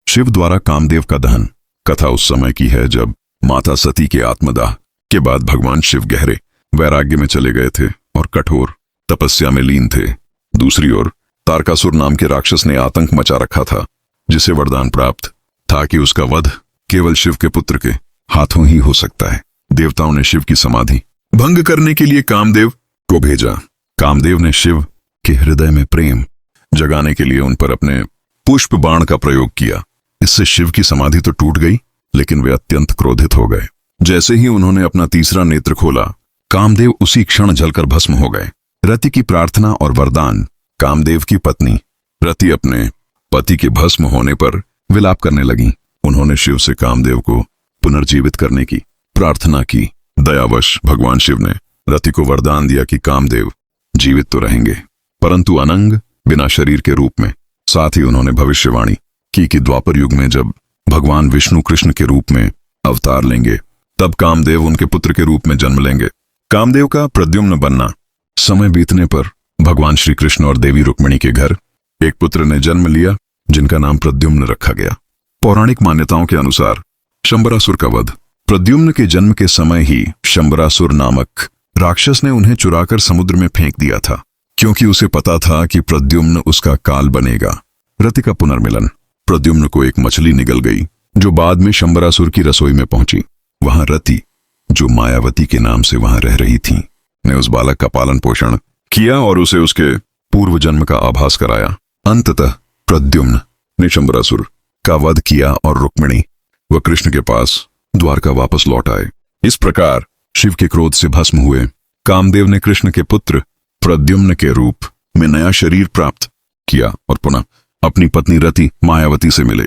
शिव द्वारा कामदेव का दहन। कथा उस समय की है जब माता सती के आत्मदाह के बाद भगवान शिव गहरे वैराग्य में चले गए थे और कठोर तपस्या में लीन थे। दूसरी ओर तारकासुर नाम के राक्षस ने आतंक मचा रखा था, जिसे वरदान प्राप्त था कि उसका वध केवल शिव के पुत्र के हाथों ही हो सकता है। देवताओं ने शिव की समाधि भंग करने के लिए कामदेव को भेजा। कामदेव ने शिव के हृदय में प्रेम जगाने के लिए उन पर अपने पुष्प बाण का प्रयोग किया। इससे शिव की समाधि तो टूट गई, लेकिन वे अत्यंत क्रोधित हो गए। जैसे ही उन्होंने अपना तीसरा नेत्र खोला, कामदेव उसी क्षण जलकर भस्म हो गए। रति की प्रार्थना और वरदान। कामदेव की पत्नी रति अपने पति के भस्म होने पर विलाप करने लगी। उन्होंने शिव से कामदेव को पुनर्जीवित करने की प्रार्थना की। दयावश भगवान शिव ने रति को वरदान दिया कि कामदेव जीवित तो रहेंगे, परंतु अनंग, बिना शरीर के रूप में। साथ ही उन्होंने भविष्यवाणी की कि द्वापर युग में जब भगवान विष्णु कृष्ण के रूप में अवतार लेंगे, तब कामदेव उनके पुत्र के रूप में जन्म लेंगे। कामदेव का प्रद्युम्न बनना। समय बीतने पर भगवान श्री कृष्ण और देवी रुक्मिणी के घर एक पुत्र ने जन्म लिया, जिनका नाम प्रद्युम्न रखा गया। पौराणिक मान्यताओं के अनुसार शंबरासुर का वध। प्रद्युम्न के जन्म के समय ही शंबरासुर नामक राक्षस ने उन्हें चुराकर समुद्र में फेंक दिया था, क्योंकि उसे पता था कि प्रद्युम्न उसका काल बनेगा। रति का पुनर्मिलन। प्रद्युम्न को एक मछली निगल गई, जो बाद में शंबरासुर की रसोई में पहुंची। वहां रति, जो मायावती के नाम से वहां रह रही थी, ने उस बालक का पालन पोषण किया और उसे उसके पूर्व जन्म का आभास कराया। अंततः प्रद्युम्न ने शंबरासुर का वध किया और रुक्मिणी व कृष्ण के पास द्वारका वापस लौट आए। इस प्रकार शिव के क्रोध से भस्म हुए कामदेव ने कृष्ण के पुत्र प्रद्युम्न के रूप में नया शरीर प्राप्त किया और पुनः अपनी पत्नी रति मायावती से मिले।